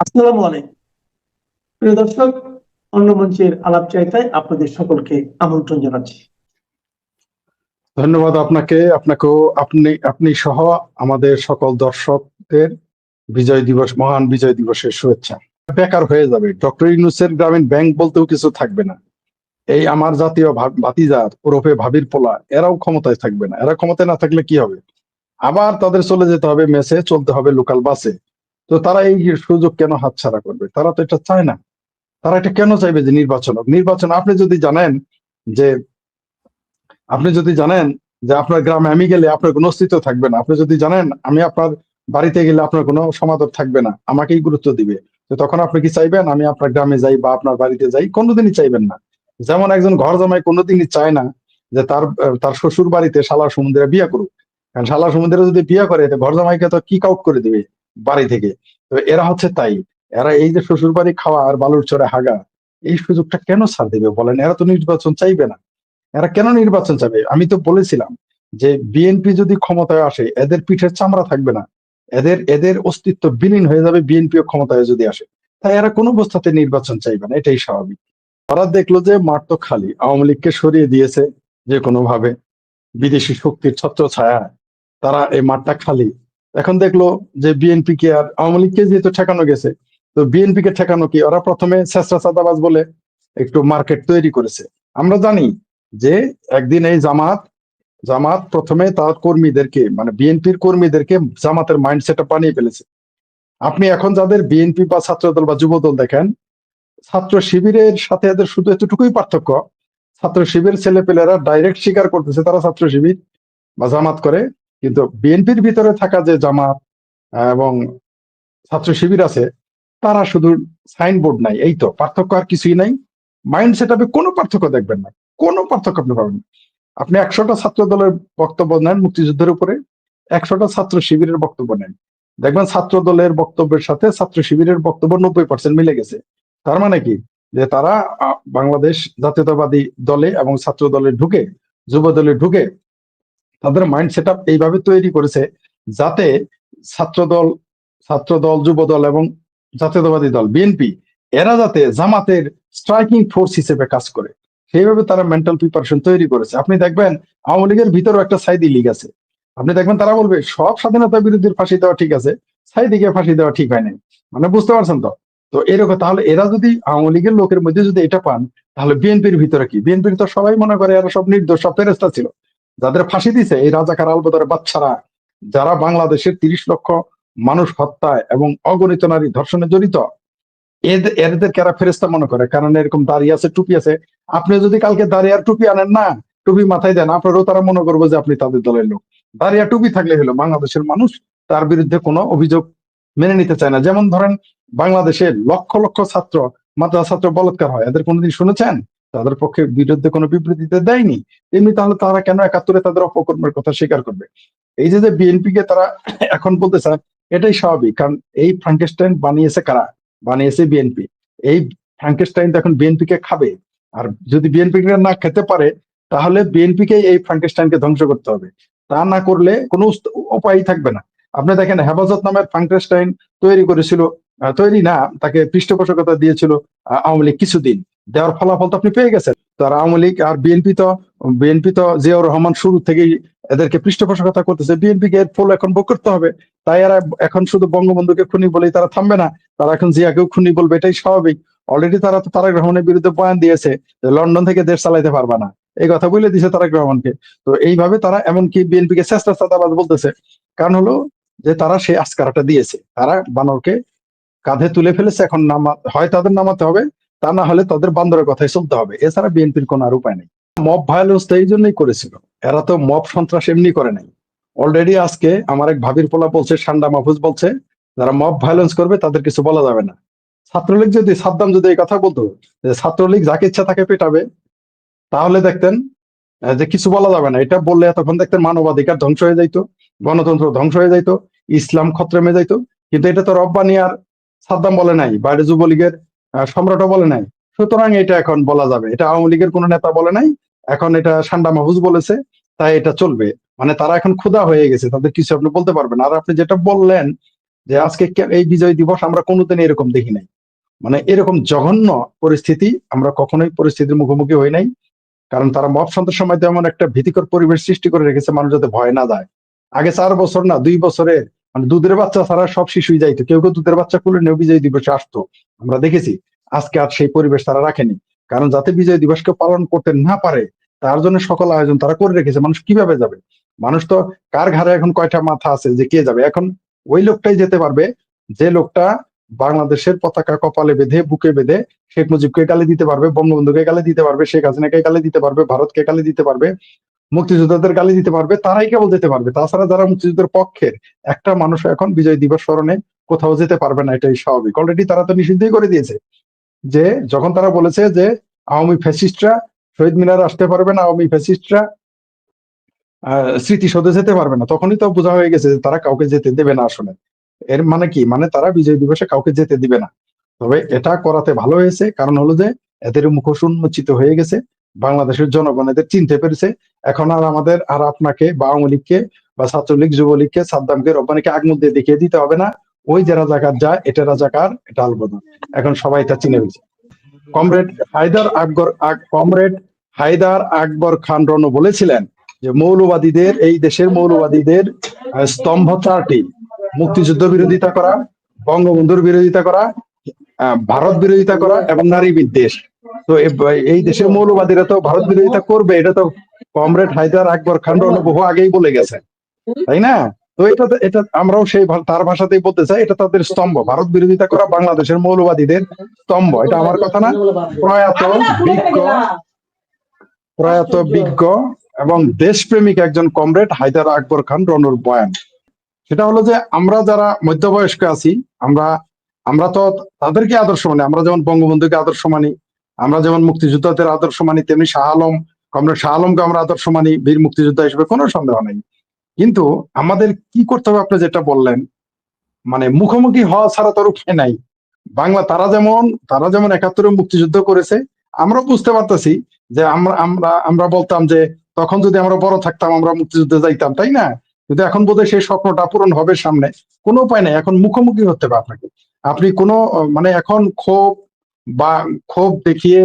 আসসালামু আলাইকুম প্রিয় দর্শক, অন্য মঞ্চের আলাপ চাইতায় আপনাদের সকলকে আমন্ত্রণ জানাচ্ছি। ধন্যবাদ আপনাকে। আপনাকেও আপনি আপনি সহ আমাদের সকল দর্শকদের বিজয় দিবস, মহান বিজয় দিবসের শুভেচ্ছা। বেকার হয়ে যাবে, ডক্টর ইউনূসের গ্রামীণ ব্যাংক বলতেও কিছু থাকবে না। এই আমার জাতীয় ভাতিজা ওরফে ভাবির পোলা, এরাও ক্ষমতায় থাকবে না। এরা ক্ষমতায় না থাকলে কি হবে? আবার তাদের চলে যেতে হবে মেসে, চলতে হবে লোকাল বাসে। তো তারা এই সুযোগ কেন হাতছাড়া করবে? তারা তো এটা চায় না। তারা এটা কেন চাইবে যে নির্বাচন হোক? নির্বাচন যে আপনি যদি জানেন যে আপনার গ্রামে আমি গেলে আপনার কোনো অস্তিত্ব থাকবে না, আপনি যদি জানেন আমি আপনার বাড়িতে গেলে আপনার কোনো সমাদর থাকবে না, আমাকেই গুরুত্ব দিবে, তো তখন আপনি কি চাইবেন আমি আপনার গ্রামে যাই বা আপনার বাড়িতে যাই? কোনোদিনই চাইবেন না। যেমন একজন ঘর জামাই কোনোদিনই চায় না যে তার শ্বশুর বাড়িতে শালা সমুদ্রে বিয়ে করুক। কারণ শালা সমুদ্রে যদি বিয়ে করে, তো ঘর জামাইকে তো কিক আউট করে দিবে বাড়ি থেকে। তো এরা হচ্ছে তাই। এরা এই যে শ্বশুর বাড়ি খাওয়া আর বালুর চরে হাগা, এই সুযোগটা কেন ছাড় দিবে বলেন? এরা তো নির্বাচন চাইবে না। এরা কেন নির্বাচন চাবে? আমি তো বলেছিলাম যে বিএনপি যদি ক্ষমতায় আসে, এদের পিঠের চামড়া থাকবে না, এদের এদের অস্তিত্ব বিলীন হয়ে যাবে বিএনপিও ক্ষমতায় যদি আসে। তাই এরা কোনো অবস্থাতে নির্বাচন চাইবে না, এটাই স্বাভাবিক। ওরা দেখলো যে মাঠ তো খালি, আওয়ামী লীগকে সরিয়ে দিয়েছে যে কোনো ভাবে, বিদেশি শক্তির ছত্র ছায়া, তারা এই মাঠটা খালি। এখন দেখলো যে বিএনপি কে আর আওয়ামী লীগকে যেহেতু ঠেকানো গেছে, তো বিএনপি কে ঠেকানো কি? ওরা প্রথমে ছেঁচড়া চাঁদাবাজ বলে একটু মার্কেট তৈরি করেছে। আমরা জানি যে একদিন এই জামাত জামাত প্রথমে তার কর্মীদেরকে, মানে বিএনপির কর্মীদেরকে জামাতের মাইন্ডসেটটা বানিয়ে ফেলেছে। আপনি এখন যাদের বিএনপি বা ছাত্রদল বা যুবদল দেখেন, ছাত্র শিবিরের সাথে এদের শুধু এতটুকুই পার্থক্য, ছাত্র শিবির ছেলেপেলেরা ডাইরেক্ট স্বীকার করতেছে তারা ছাত্র শিবির বা জামাত করে, কিন্তু বিএনপির ভিতরে থাকা যে জামাত এবং ছাত্র শিবির আছে, তারা শুধু সাইনবোর্ড নাই, এই তো পার্থক্য, আর কিছুই নাই। মাইন্ড সেট আপে কোনো পার্থক্য দেখবেন না, কোনো পার্থক্য আপনি পাবেন না। আপনি 100টা ছাত্র দলের বক্তব্য নেন মুক্তিযুদ্ধের উপরে, 100টা ছাত্র শিবিরের বক্তব্য নেন, দেখবেন ছাত্র দলের বক্তব্যের সাথে ছাত্র শিবিরের বক্তব্য 90% মিলে গেছে। তার মানে কি? যে তারা বাংলাদেশ জাতীয়তাবাদী দলে এবং ছাত্র দলে ঢুকে, যুব দলে ঢুকে তাদের মাইন্ড সেট আপ এইভাবে তৈরি করেছে যাতে ছাত্রদল ছাত্রদল যুবদল এবং জাতীয়তাবাদী দল বিএনপি, এরা যাতে জামাতের স্ট্রাইকিং ফোর্স হিসেবে কাজ করে, সেইভাবে তারা মেন্টাল প্রিপারেশন তৈরি করেছে। আপনি দেখবেন আওয়ামী লীগের ভিতরেও একটা সাইদি লীগ আছে। আপনি দেখবেন তারা বলবে সব স্বাধীনতা বিরোধীর ফাঁসি দেওয়া ঠিক আছে, সাইদিকে ফাঁসি দেওয়া ঠিক হয় নাই। মানে বুঝতে পারছেন তো? তো এরকম তাহলে এরা যদি আওয়ামী লীগের লোকের মধ্যে যদি এটা পান, তাহলে বিএনপির ভিতরে কি? বিএনপির তো সবাই মনে করে এরা সব নির্দোষ, সব ফেরেস্তা ছিল। যাদের ফাঁসি দিছে এই রাজাকার আলবদর বাচ্চারা, যারা বাংলাদেশের 30 লক্ষ মানুষ হত্যায় এবং অগণিত নারী ধর্ষণে জড়িত, এদের কারা ফেরেস্তা মনে করে? কারণ এরকম দাঁড়িয়ে আছে, টুপি আছে। আপনি যদি কালকে দাঁড়িয়ে আর টুপি আনেন না, টুপি মাথায় দেন, আপনারও তারা মনে করবো যে আপনি তাদের দলের লোক। দাঁড়িয়ে টুপি থাকলে হলো বাংলাদেশের মানুষ তার বিরুদ্ধে কোনো অভিযোগ মেনে নিতে চায় না। যেমন ধরেন বাংলাদেশের লক্ষ লক্ষ ছাত্র, মাদ্রাসা ছাত্র বলাৎকার হয়, এদের কোনোদিন শুনেছেন তাদের পক্ষে বিরুদ্ধে কোনো বিবৃতিতে দেয়নি? এমনি তাহলে তারা কেন 71-এ তাদের অপকর্মের কথা স্বীকার করবে? এই যে যে বিএনপি কে তারা এখন বলতে চায়, এটাই স্বাভাবিক। কারণ এই ফ্রাঙ্কেস্টাইন বানিয়েছে কারা? বানিয়েছে বিএনপি। এই ফ্রাঙ্কেস্টাইন তো এখন বিএনপি কে খাবে। আর যদি বিএনপি কে না খেতে পারে, তাহলে বিএনপি কে এই ফ্রাঙ্কেস্টাইনকে ধ্বংস করতে হবে। তা না করলে কোনো উপায় থাকবে না। আপনি দেখেন হেফাজত নামের ফ্রাঙ্কেস্টাইন তৈরি করেছিল, তৈরি না, তাকে পৃষ্ঠপোষকতা দিয়েছিল আওয়ামী লীগ কিছুদিন। দেওয়ার ফলাফল তো আপনি পেয়ে গেছেন। তো আর আওয়ামী লীগ আর বিএনপি তো জিয়াউর রহমান শুরু থেকেই এদেরকে পৃষ্ঠপোষকতা করতেছে। বিএনপি কে এর ফল এখন ভোগ করতে হবে। তাই এরা এখন শুধু বঙ্গবন্ধুকে খুনি বলেই তারা থামবে না, তারা এখন জিয়াকেও খুনি বলবে, এটাই স্বাভাবিক। অলরেডি তারা তো তারেক রহমানের বিরুদ্ধে বয়ান দিয়েছে যে লন্ডন থেকে দেশ চালাইতে পারবা না, এই কথা বলে দিয়েছে তারেক রহমানকে। তো এইভাবে তারা এমনকি বিএনপি কে চেষ্টা চাঁদাবাজ বলতেছে। কারণ হলো যে তারা সেই আস্কারাটা দিয়েছে, তারা বানরকে কাঁধে তুলে ফেলেছে। এখন হয় তাদের নামাতে হবে, তা না হলে তাদের বান্দরের কথাই চলতে হবে। এছাড়া বিএনপির কোনো আর উপায় নেই। মব ভায়োলেন্স তো এই জন্যই করেছিল, এরা তো মব সন্ত্রাস এমনি করে নাই। অলরেডি আজকে আমার এক ভাবির পোলা বলছে, সান্ডা মাহফুজ বলছে, যারা মব ভায়োলেন্স করবে তাদের কিছু বলা যাবে না। ছাত্রলীগ যদি, সাদ্দাম যদি এই কথা বলতো যে ছাত্রলীগ যাকে ইচ্ছা তাকে পেটাবে, তাহলে দেখতেন যে কিছু বলা যাবে না। এটা বললে তখন দেখতেন মানবাধিকার ধ্বংস হয়ে যাইতো, গণতন্ত্র ধ্বংস হয়ে যাইতো, ইসলাম খতরেমে যাইতো। কিন্তু এটা তো রব্বানি আর সাদ্দাম বলে নাই, বাইরে যুবলীগের সম্রাটও বলে নাই। সুতরাং এটা এখন বলা যাবে, এটা আওয়ামী লীগের কোনো নেতা বলে নাই, এখন এটা সান্ডা মাহফুজ বলেছে, তাই এটা চলবে। মানে তারা এখন ক্ষুধা হয়ে গেছে, তাদের কিছু আপনি বলতে পারবেন। আর আপনি যেটা বললেন যে আজকে এই বিজয় দিবস আমরা কোনোদিন এরকম দেখি নাই। মানে এরকম জঘন্য পরিস্থিতি আমরা কখনোই পরিস্থিতির মুখোমুখি হই নাই। কারণ তারা মব সন্ত্রাসের সময় এমন একটা ভীতিকর পরিবেশ সৃষ্টি করে রেখেছে, মানুষ যাতে ভয় না যায়। আগে 4 বছর না 2 বছরে মানে দুধের বাচ্চা ছাড়া সব শিশুই যাইতো, কেউ কেউ দুধের বাচ্চা খুলে নিয়েও বিজয় দিবসে আসতো, আমরা দেখেছি। আজকে আর সেই পরিবেশ তারা রাখেনি, কারণ যাতে বিজয় দিবসকে পালন করতে না পারে তার জন্য সকল আয়োজন তারা করে রেখেছে। মানুষ কিভাবে যাবে? মানুষ তো কার ঘাড়ে এখন কয়টা মাথা আছে যে কে যাবে? এখন ওই লোকটাই যেতে পারবে যে লোকটা বাংলাদেশের পতাকা কপালে বেঁধে বুকে বেঁধে শেখ মুজিবকে গালি দিতে পারবে, বঙ্গবন্ধুকে গালি দিতে পারবে, শেখ হাসিনাকে গালি দিতে পারবে, ভারতকে গালি দিতে পারবে, মুক্তিযোদ্ধাদের গালি দিতে পারবে, তারাই কেবল যেতে পারবে। তাছাড়া যারা মুক্তিযুদ্ধের পক্ষের একটা মানুষ এখন বিজয় দিবস স্মরণে কোথাও যেতে পারবে না, এটাই স্বাভাবিক। অলরেডি তারা তো নিষিদ্ধই করে দিয়েছে, যে যখন তারা বলেছে যে আওয়ামী ফ্যাসিস্টরা শহীদ মিনার আসতে পারবে না, আওয়ামী ফ্যাসিস্টরা স্মৃতিসৌধে যেতে পারবে না, তখনই তো বোঝা হয়ে গেছে যে তারা কাউকে যেতে দেবে না। আসলে এর মানে কি? মানে তারা বিজয় দিবসে কাউকে যেতে দিবে না। তবে এটা করাতে ভালো হয়েছে, কারণ হলো যে এদের মুখোশ উন্মোচিত হয়ে গেছে, বাংলাদেশের জনগণ এদের চিনতে পেরেছে। এখন আর আমাদের আর আপনাকে বা আওয়ামী লীগকে বা ছাত্রলীগ যুবলীগকে সাদ্দামকে রব্বানিকে আগ মুখ দিয়ে দেখিয়ে দিতে হবে না, ওই যে রাজাকার যায় এটা রাজাকার, এটা আলবদা। এখন সবাই তা চিনে ফেলছে। কমরেড হায়দার আকবর খান রণ বলেছিলেন যে মৌলবাদীদের, এই দেশের মৌলবাদীদের স্তম্ভ 4টি: মুক্তিযুদ্ধ বিরোধিতা করা, বঙ্গবন্ধুর বিরোধিতা করা, ভারত বিরোধিতা করা এবং নারী বিদ্বেষ। তো এই দেশের মৌলবাদীরা তো ভারত বিরোধিতা করবে, এটা তো কমরেড হায়দার আকবর খান রণ বহু আগেই বলে গেছেন, তাই না? তো এটা আমরাও সেই তার ভাষাতেই বলতে চাই, এটা তাদের স্তম্ভ। ভারত বিরোধিতা করা বাংলাদেশের মৌলবাদীদের স্তম্ভ। এটা আমার কথা না, প্রয়াত বিজ্ঞ এবং দেশপ্রেমিক একজন কমরেড হায়দার আকবর খান রণর বয়ান। সেটা হলো যে আমরা যারা মধ্যবয়স্ক আছি, আমরা তো তাদেরকে আদর্শ মানি। আমরা যেমন বঙ্গবন্ধুকে আদর্শ মানি, আমরা যেমন মুক্তিযোদ্ধাদের আদর্শ মানি, তেমনি কমরেড শাহ আলমকে আমরা আদর্শ মানি বীর মুক্তিযোদ্ধা হিসেবে, কোনো সন্দেহ নেই। কিন্তু আমাদের কি করতে হবে? আপনি যেটা বললেন, মানে মুখোমুখি হওয়া ছাড়া তো উপায় নাই। তারা যেমন 71 মুক্তিযুদ্ধ করেছে, আমরা বুঝতে পারতেছি যে আমরা বলতাম যে তখন যদি আমরা বড় থাকতাম আমরা মুক্তিযুদ্ধে যাইতাম, তাই না? কিন্তু এখন বোধহয় সেই স্বপ্নটা পূরণ হবে সামনে, কোনো উপায় নাই। এখন মুখোমুখি হতে হবে আপনাকে। আপনি কোনো মানে এখন ক্ষোভ দেখিয়ে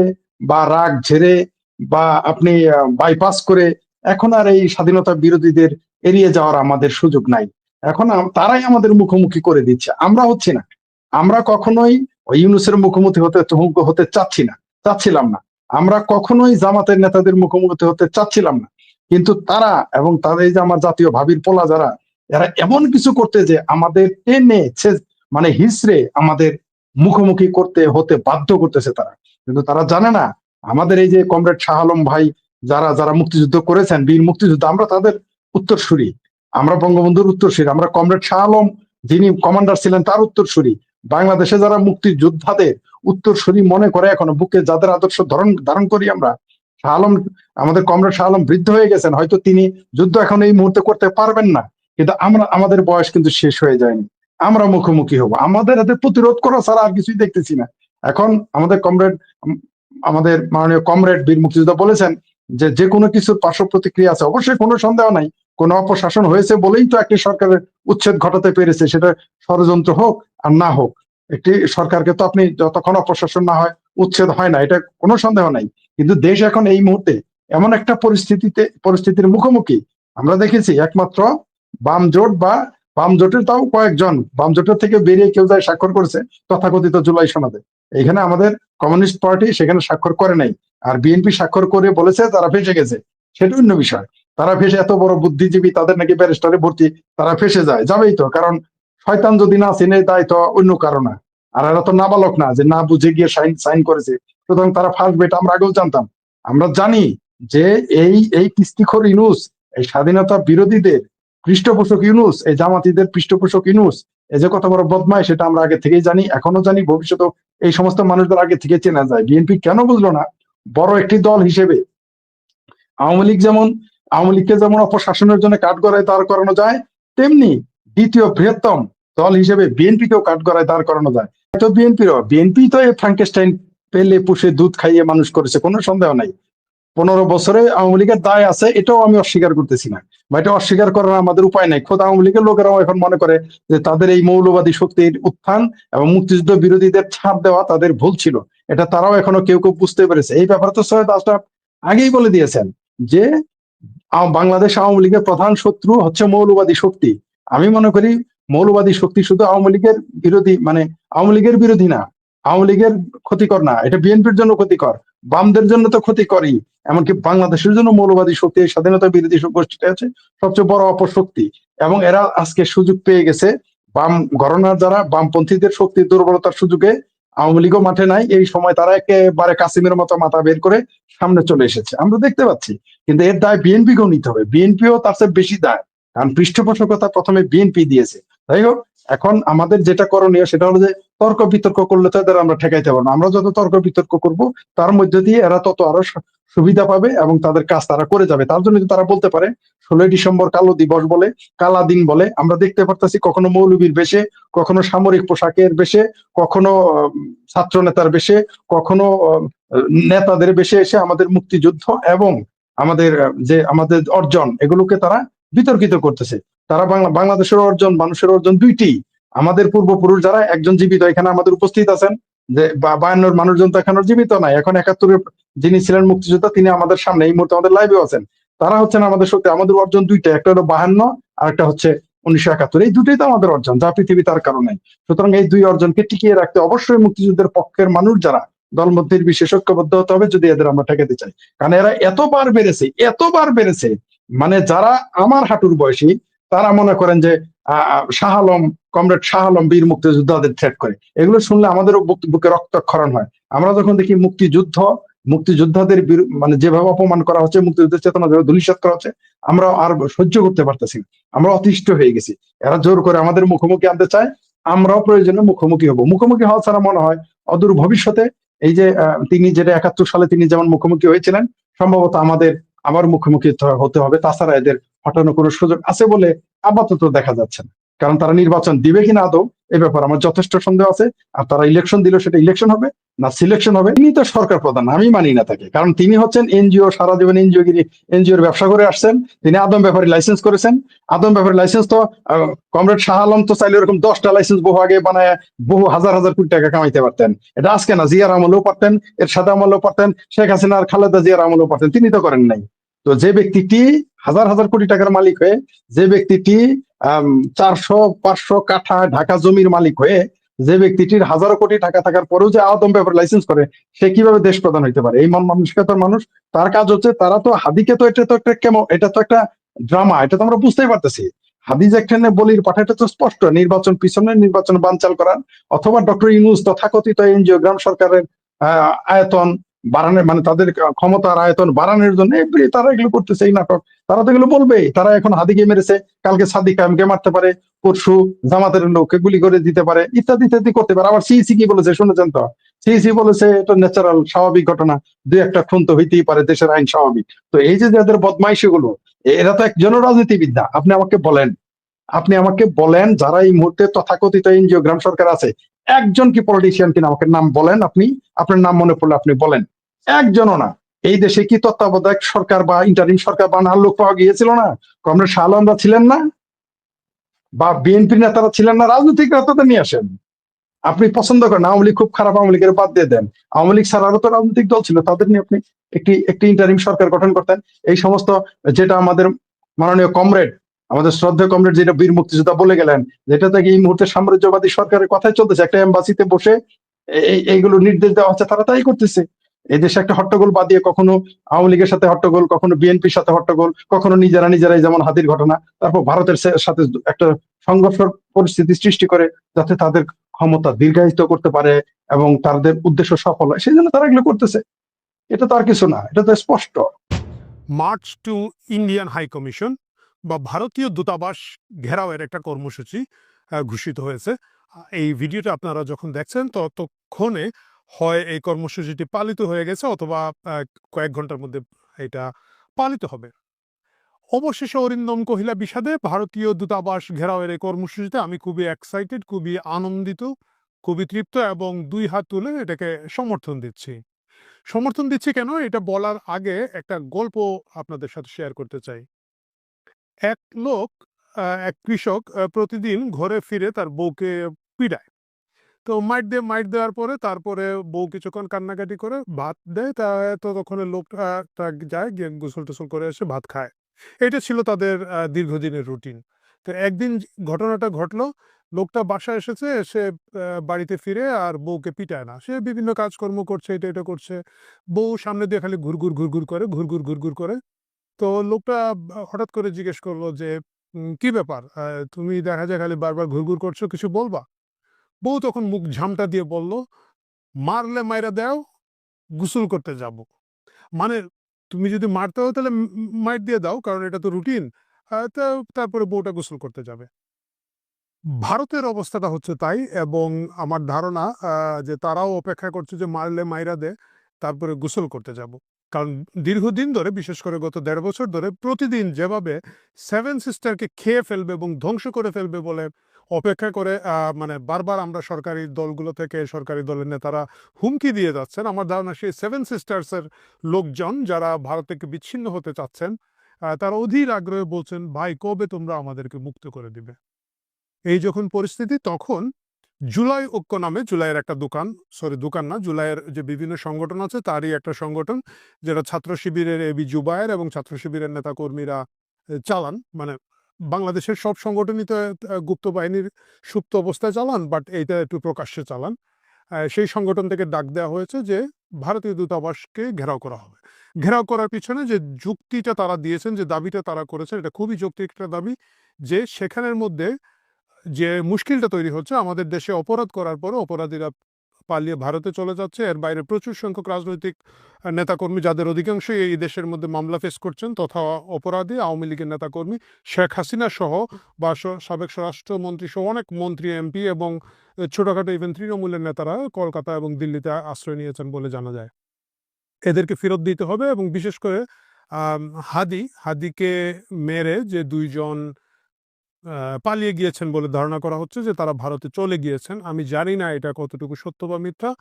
বা রাগ ঝেড়ে বা আপনি বাইপাস করে এখন আর এই স্বাধীনতা বিরোধীদের এড়িয়ে যাওয়ার আমাদের সুযোগ নাই। এখন তারাই আমাদের মুখোমুখি করে দিচ্ছে, আমরা হচ্ছি না। আমরা কখনোই ইউনূসের মুখোমুখি হতে চাচ্ছিলাম না। আমরা কখনোই জামাতের নেতাদের মুখোমুখি হতে চাচ্ছিলাম না। কিন্তু তারা এবং তাদের যে আমার জাতীয় ভাবির পোলা যারা, এরা এমন কিছু করতে যে আমাদের টেনে মানে হিসড়ে আমাদের মুখোমুখি হতে বাধ্য করতেছে তারা। কিন্তু তারা জানে না আমাদের এই যে কমরেড শাহ আলম ভাই যারা মুক্তিযুদ্ধ করেছেন, বীর মুক্তিযুদ্ধ, আমরা তাদের উত্তরসূরি, আমরা বঙ্গবন্ধুর উত্তরসূরি, আমরা কমরেড শাহ আলম যিনি কমান্ডার ছিলেন তার উত্তরসূরি। বাংলাদেশে যারা মুক্তিযোদ্ধাদের উত্তরসূরি মনে করে এখনো বুকে যাদের আদর্শ ধারণ করি আমরা, আমাদের কমরেড শাহ আলম বৃদ্ধ হয়ে গেছেন, হয়তো তিনি যুদ্ধ এখন এই মুহূর্তে করতে পারবেন না, কিন্তু আমাদের বয়স কিন্তু শেষ হয়ে যায়নি। আমরা মুখোমুখি হব, আমাদের হাতে প্রতিরোধ করা ছাড়া আর কিছুই দেখতেছি না। এখন আমাদের মাননীয় কমরেড বীর মুক্তিযোদ্ধা বলেছেন যে কোনো কিছুর পার্শ্ব প্রতিক্রিয়া আছে। অবশ্যই কোনো সন্দেহ নাই, কোন অপশাসন হয়েছে বলেই তো একটি সরকারের উচ্ছেদ ঘটাতে পেরেছে, সেটা ষড়যন্ত্র হোক আর না হোক। একটি সরকারকে তো আপনি যতক্ষণ অপশাসন না হয় উচ্ছেদ হয় না, এটা কোনো সন্দেহ নাই। কিন্তু দেশ এখন এই মুহূর্তে এমন একটা পরিস্থিতির মুখোমুখি, আমরা দেখেছি একমাত্র বাম জোটের তাও কয়েকজন বাম জোটের থেকে বেরিয়ে কেউ যায় স্বাক্ষর করেছে তথাকথিত জুলাই সনদে। এখানে আমাদের কমিউনিস্ট পার্টি সেখানে স্বাক্ষর করে নাই, আর বিএনপি স্বাক্ষর করে বলেছে তারা ফেসে গেছে, সেটা অন্য বিষয়। তারা ফেসে, এত বড় বুদ্ধিজীবী, তাদের নাকি ব্যারিস্টারে ভর্তি, তারা ফেসে যাবেই তো, কারণ শয়তান যদি না চিনে দেয় তো অন্য কারণ। আর এরা তো নাবালক না যে না বুঝে গিয়ে সাইন করেছে, সুতরাং তারা ফার্স্ট বেট। আমরা আগেও জানতাম, আমরা জানি যে এই কিস্তিখোর ইউনূস, এই স্বাধীনতা বিরোধীদের পৃষ্ঠপোষক ইউনূস, এই জামাতিদের পৃষ্ঠপোষক ইউনূস, এই যে কত বড় বদমাইশ, সেটা আমরা আগে থেকেই জানি, এখনো জানি, ভবিষ্যতেও এই সমস্ত মানুষদের আগে থেকে চেনা যায়। বিএনপি কেন বুঝলো না? বড় একটি দল হিসেবে আওয়ামী লীগকে যেমন অপশাসনের জন্য কাঠগড়ায় দাঁড় করানো যায়, তেমনি দ্বিতীয় বৃহত্তম দল হিসেবে বিএনপিকেও কাঠগড়ায় দাঁড় করানো যায়। তো বিএনপি তো এই ফ্রাঙ্কেস্টাইন পেলে পুষে দুধ খাইয়ে মানুষ করেছে, কোনো সন্দেহ নাই। 15 বছরে আওয়ামী লীগের দায় আছে, এটাও আমি অস্বীকার করতেছি না। বা এটা অস্বীকার করার আমাদের উপায় নাই। খোদ আওয়ামী লীগের লোকেরাও এখন মনে করে যে তাদের এই মৌলবাদী শক্তির উত্থান এবং মুক্তিযুদ্ধ বিরোধীদের ছাড় দেওয়া তাদের ভুল ছিল। এটা তারাও এখনো কেউ কেউ বুঝতে পেরেছে। এই ব্যাপারে তো সৈয়দ আশরাফ আগেই বলে দিয়েছেন যে বাংলাদেশ আওয়ামী লীগের প্রধান শত্রু হচ্ছে মৌলবাদী শক্তি। আমি মনে করি মৌলবাদী শক্তি শুধু আওয়ামী লীগের বিরোধী, মানে আওয়ামী লীগের বিরোধী না, আওয়ামী লীগের ক্ষতিকর না, এটা বিএনপির জন্য ক্ষতিকর, বামদের জন্য তো ক্ষতিকরই। এমনকি বাংলাদেশের জন্য মৌলবাদী শক্তি, এই স্বাধীনতা বিরোধী গোষ্ঠীটা আছে সবচেয়ে বড় অপশক্তি। এবং এরা আজকে সুযোগ পেয়ে গেছে, বাম ঘরানার যারা বামপন্থীদের শক্তির দুর্বলতার সুযোগে আওয়ামী লীগও মাঠে নাই, এই সময় তারা একেবারে কাসিমের মতো মাথা বের করে সামনে চলে এসেছে, আমরা দেখতে পাচ্ছি। কিন্তু এর দায় বিএনপিকেও নিতে হবে, বিএনপিও তার চেয়ে বেশি দায়, কারণ পৃষ্ঠপোষকতা প্রথমে বিএনপি দিয়েছে। যাই হোক, এখন আমাদের যেটা করণীয় সেটা হলো যে তর্ক বিতর্ক করলে তো এদের আমরা ঠেকাইতে পারবো না। আমরা যত তর্ক বিতর্ক করব তার মধ্যে দিয়ে এরা তত আরো সুবিধা পাবে এবং তাদের কাজ তারা করে যাবে। তার জন্য তারা বলতে পারে 16ই ডিসেম্বর কালো দিবস বলে, কালা দিন বলে। আমরা দেখতে পারতেছি কখনো মৌলবীর বেশে, কখনো সামরিক পোশাকের বেশে, কখনো ছাত্র নেতার বেশে, কখনো নেতাদের বেশে এসে আমাদের মুক্তিযুদ্ধ এবং আমাদের যে আমাদের অর্জন এগুলোকে তারা বিতর্কিত করতেছে। তারা বাংলাদেশের অর্জন, মানুষের অর্জন দুইটি। আমাদের পূর্বপুরুষ যারা একজন জীবিত এখানে আমাদের উপস্থিত আছেন, যে 52 মানুষজন তো এখন জীবিত নাই, এখন 71 যিনি ছিলেন মুক্তিযোদ্ধা তিনি আমাদের সামনে এই মুহূর্তে আমাদের লাইভেও আছেন। তারা হচ্ছেন আমাদের শক্তি। আমাদের অর্জন দুইটা, একটা হলো 52 আর একটা হচ্ছে 1971। এই দুটোই তো আমাদের অর্জন, যা পৃথিবী তার কারণে। সুতরাং এই দুই অর্জনকে টিকিয়ে রাখতে অবশ্যই মুক্তিযুদ্ধের পক্ষের মানুষ যারা দলমধ্যের বিশেষ ঐক্যবদ্ধ হতে হবে যদি এদের আমরা ঠেকাতে চাই। কারণ এরা এতবার বেড়েছে, এতবার বেড়েছে, মানে যারা আমার হাঁটুর বয়সী তারা মনে করেন যে শাহ আলম, কমরেড শাহ আলম বীর মুক্তিযোদ্ধাদের থ্রেট করে। এগুলো শুনলে আমাদেরও বুকে রক্তক্ষরণ হয়। আমরা যখন দেখি মুক্তিযোদ্ধাদের মানে যেভাবে অপমান করা হচ্ছে, মুক্তিযুদ্ধের চেতনা যেভাবে ধূলিসাৎ করা হচ্ছে, আমরা আর সহ্য করতে পারতেছি না, আমরা অতিষ্ঠ হয়ে গেছি। এরা জোর করে আমাদের মুখোমুখি আনতে চায়, আমরাও প্রয়োজনে মুখোমুখি হব। মুখোমুখি হওয়া ছাড়া মনে হয় অদূর ভবিষ্যতে এই যে তিনি যেটা 71 সালে তিনি যেমন মুখোমুখি হয়েছিলেন, সম্ভবত আমাদের আবার মুখোমুখি হতে হবে। তাছাড়া এদের হটানোর কোনো সুযোগ আছে বলে আপাতত দেখা যাচ্ছে না। কারণ তারা নির্বাচন দিবে কিনা আদৌ এ ব্যাপারে আমার যথেষ্ট সন্দেহ আছে। আর তারা ইলেকশন দিল, সেটা ইলেকশন হবে না সিলেকশন হবে, তিনি তো সরকার প্রধান, আমি মানি না তাকে। কারণ তিনি হচ্ছেন এনজিও, সারা জীবন এনজিওর ব্যবসা করে আসছেন। তিনি আদম ব্যাপারে লাইসেন্স করেছেন। আদম ব্যাপারে লাইসেন্স তো কমরেড শাহ আলম তো চাইলে এরকম 10টা লাইসেন্স বহু আগে বানায় বহু হাজার হাজার কোটি টাকা কামাইতে পারতেন। এটা আজকে না, জিয়ার আমলেও পারতেন, এর সাদা আমলেও পারতেন, শেখ হাসিনা আর খালেদা জিয়ার আমলেও পারতেন, তিনি তো করেন নাই। তো যে ব্যক্তিটি হাজার হাজার কোটি টাকার মালিক হয়ে, যে ব্যক্তিটি 400-500 কাঠা ঢাকা জমির মালিক হয়ে, যে ব্যক্তিটির হাজারো কোটি টাকা থাকার পরেও যে আদম ব্যাপারে লাইসেন্স করে, সে কিভাবে দেশ প্রধান হইতে পারে? এই মন মানসিকতার মানুষ। তার কাজ হচ্ছে, তারা তো হাদিকে তো এটা তো একটা কেমন, এটা তো একটা ড্রামা, এটা তো আমরা বুঝতেই পারতেছি। হাদি যেখানে বলির পাঠা, এটা তো স্পষ্ট নির্বাচন পিছনে, নির্বাচন বানচাল করার, অথবা ডক্টর ইউনূস তথাকথিত এনজিও গ্রাম সরকারের আয়তন বাড়ানোর, মানে তাদের ক্ষমতার আয়তন বাড়ানোর জন্য তারা এগুলো করতেছে, এই নাটক। তারা তো এগুলো বলবেই। তারা এখন হাদিকে মেরেছে, কালকে সাদিক কায়েমকে মারতে পারে, পরশু জামাতের লোককে গুলি করে দিতে পারে, ইত্যাদি ইত্যাদি করতে পারে। আবার সিইসি কি বলেছে শুনেছেন তো? সিইসি বলেছে এটা ন্যাচারাল, স্বাভাবিক ঘটনা, দুই একটা খুন তো হইতেই পারে, দেশের আইন স্বাভাবিক। তো এই যে যাদের বদমাইশি গুলো, এরা তো একজন রাজনীতিবিদ না। আপনি আমাকে বলেন যারা এই মুহূর্তে তথাকথিত এনজিও গ্রাম সরকার আছে, একজন কি পলিটিশিয়ান কিনা আমাকে নাম বলেন। আপনি আপনার নাম মনে পড়লে আপনি বলেন। একজনও না। এই দেশে কি তত্ত্বাবধায়ক সরকার বা ইন্টারিম সরকার বানার লোক পাওয়া গিয়েছিল না? কমরেড শাহ আলমরা ছিলেন না, বা বিএনপি নেতারা ছিলেন না? রাজনৈতিক নেতাদের নিয়ে আসেন। আপনি পছন্দ করেন আওয়ামী লীগ খুব খারাপ, আওয়ামী লীগের বাদ দিয়ে দেন। আওয়ামী লীগ ছাড়া আরো তো রাজনৈতিক দল ছিল, তাদের নিয়ে আপনি একটি ইন্টারিম সরকার গঠন করতেন। এই সমস্ত, যেটা আমাদের মাননীয় কমরেড, আমাদের শ্রদ্ধেয় কমরেড যেটা বীর মুক্তিযোদ্ধা বলে গেলেন, যেটা থেকে এই মুহূর্তে সাম্রাজ্যবাদী সরকারের কথাই চলতেছে, একটা এম্বাসিতে বসে এইগুলো নির্দেশ দেওয়া হচ্ছে, তারা তাই করতেছে। এই দেশে একটা হট্টগোল বাদিয়ে, কখনো আওয়ামী লীগের সাথে হট্টগোল, কখনো বিএনপির সাথে হট্টগোল, কখনো নিজেরাই, যেমন হাদির ঘটনা, তারপর ভারতের সাথে একটা সংঘর্ষ পরিস্থিতি সৃষ্টি করে যাতে তাদের ক্ষমতা দীর্ঘায়িত করতে পারে এবং তাদের উদ্দেশ্য সফল হয়, সেই জন্য তারা এগুলো করতেছে। এটা তো আর কিছু না, এটা তো স্পষ্ট। March to Indian high commission বা ভারতীয় দূতাবাস ঘেরাওয়ের একটা কর্মসূচি ঘোষিত হয়েছে। এই ভিডিওটা আপনারা যখন দেখছেন ততক্ষণে হয় এই কর্মসূচিটি পালিত হয়ে গেছে, অথবা কয়েক ঘন্টার মধ্যে এটা পালিত হবে। অবশেষে অরিন্দম কহিলা বিষাদে ভারতীয় দূতাবাস ঘেরাওয়ের এই কর্মসূচিতে আমি খুবই এক্সাইটেড, খুবই আনন্দিত, খুবই তৃপ্ত এবং দুই হাত তুলে এটাকে সমর্থন দিচ্ছি। কেন এটা বলার আগে একটা গল্প আপনাদের সাথে শেয়ার করতে চাই। এক লোক এক কৃষক প্রতিদিন ঘরে ফিরে তার বউকে পিটায়। তো মাইট দেওয়ার পরে তারপরে বউ কিছুক্ষণ কান্নাকাটি করে ভাত দেয়, ততক্ষণে লোকটা যায় গিয়ে গোসল টোসল করে এসে ভাত খায়। এটা ছিল তাদের দীর্ঘদিনের রুটিন। তো একদিন ঘটনাটা ঘটলো, লোকটা বাসায় এসেছে, এসে বাড়িতে ফিরে আর বউকে পিটায় না, সে বিভিন্ন কাজকর্ম করছে, এটা করছে, বউ সামনে দিয়ে খালি ঘুরঘুর করে। তো লোকটা হঠাৎ করে জিজ্ঞেস করলো যে কি ব্যাপার, তুমি দেখা যায় খালি বারবার ঘুরঘুর করছো, কিছু বলবা? বউ তখন মুখ ঝামটা দিয়ে বলল, মারলে মাইরা দাও, গোসল করতে যাব। মানে তুমি যদি মারতে হয় তাহলে মাইর দিয়ে দাও, কারণ এটা তো রুটিন। তারপরে বউটা গোসল করতে যাবে। ভারতের অবস্থাটা হচ্ছে তাই, এবং আমার ধারণা যে তারাও অপেক্ষা করছে যে মারলে মাইরা দে, তারপরে গোসল করতে যাব। কারণ দীর্ঘদিন ধরে, বিশেষ করে গত ১.৫ বছর ধরে প্রতিদিন যেভাবে সেভেন সিস্টারকে খেয়ে ফেলবে এবং ধ্বংস করে ফেলবে বলে অপেক্ষা করে, মানে বারবার আমরা সরকারি দলগুলো থেকে, সরকারি দলের নেতারা হুমকি দিয়ে যাচ্ছেন। আমার ধারণা সেই সেভেন সিস্টার্সের লোকজন যারা ভারত থেকে বিচ্ছিন্ন হতে চাচ্ছেন, তারা অধীর আগ্রহে বলছেন, ভাই কবে তোমরা আমাদেরকে মুক্ত করে দিবে। এই যখন পরিস্থিতি, তখন জুলাই ঐক্য নামে, জুলাইয়ের একটা দোকান না, জুলাইয়ের যে বিভিন্ন সংগঠন আছে তারই একটা সংগঠন, যেটা ছাত্র শিবিরের এবি জুবায়ের এবং ছাত্র শিবিরের নেতাকর্মীরা চালান। মানে বাংলাদেশের সব সংগঠনই তো গুপ্ত বাহিনীর সুপ্ত অবস্থায় চালান, বাট এইটা একটু প্রকাশ্যে চালান। সেই সংগঠন থেকে ডাক দেওয়া হয়েছে যে ভারতীয় দূতাবাসকে ঘেরাও করা হবে। ঘেরাও করার পিছনে যে যুক্তিটা তারা দিয়েছেন, যে দাবিটা তারা করেছেন, এটা খুবই যৌক্তিক একটা দাবি, যে সেখানের মধ্যে যে মুশকিলটা তৈরি হচ্ছে, আমাদের দেশে অপরাধ করার পরে অপরাধীরা পালিয়ে ভারতে চলে যাচ্ছে। এর বাইরে প্রচুর সংখ্যক রাজনৈতিক নেতাকর্মী, যাদের অধিকাংশই এই দেশের মধ্যে মামলা ফেস করছেন তথা অপরাধী, আওয়ামী লীগের নেতাকর্মী, শেখ হাসিনা সহ বা সাবেক স্বরাষ্ট্রমন্ত্রী সহ অনেক মন্ত্রী, এমপি এবং ছোটখাটো ইভেন তৃণমূলের নেতারা কলকাতা এবং দিল্লিতে আশ্রয় নিয়েছেন বলে জানা যায়। এদেরকে ফেরত দিতে হবে, এবং বিশেষ করে হাদিকে মেরে যে ২ জন পালিয়ে গিয়েছেন বলে ধারণা করা হচ্ছে, যে তারা ভারতে চলে গিয়েছেন। আমি জানি না এটা কতটুকু সত্য বা মিথ্যা,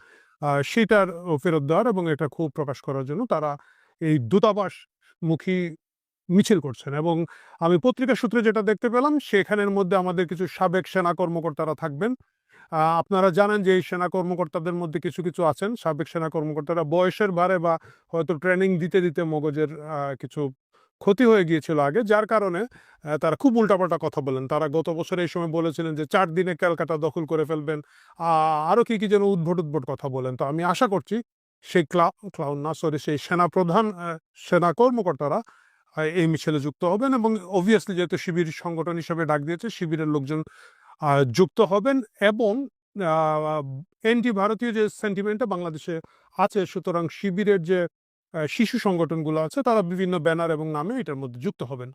সেটার ফেরত দেওয়ার এবং এটা ক্ষোভ প্রকাশ করার জন্য তারা এই দূতাবাসমুখী মিছিল করছেন। এবং আমি পত্রিকা সূত্রে যেটা দেখতে পেলাম, সেখানের মধ্যে আমাদের কিছু সাবেক সেনা কর্মকর্তারা থাকবেন। আপনারা জানেন যে এই সেনা কর্মকর্তাদের মধ্যে কিছু কিছু আছেন সাবেক সেনা কর্মকর্তারা, বয়সের ভারে বা হয়তো ট্রেনিং দিতে দিতে মগজের কিছু ক্ষতি হয়ে গিয়েছিল আগে, যার কারণে তারা খুব উল্টাপাল্টা কথা বলেন। তারা গত বছর এই সময় বলেছিলেন যে ৪ দিনে ক্যালকাটা দখল করে ফেলবেন, আরো কি কি যেন উদ্ভট কথা বলেন। তো আমি আশা করছি সেই সেই সেনাপ্রধান, সেনা কর্মকর্তারা এই মিছিলে যুক্ত হবেন, এবং অবভিয়াসলি যেহেতু শিবির সংগঠন হিসেবে ডাক দিয়েছে, শিবিরের লোকজন যুক্ত হবেন। এবং এন্টি ভারতীয় যে সেন্টিমেন্টটা বাংলাদেশে আছে, সুতরাং শিবিরের যে শিশু সংগঠনগুলো আছে তারা বিভিন্ন ব্যানার এবং নামে এটার মধ্যে যুক্ত হবেন।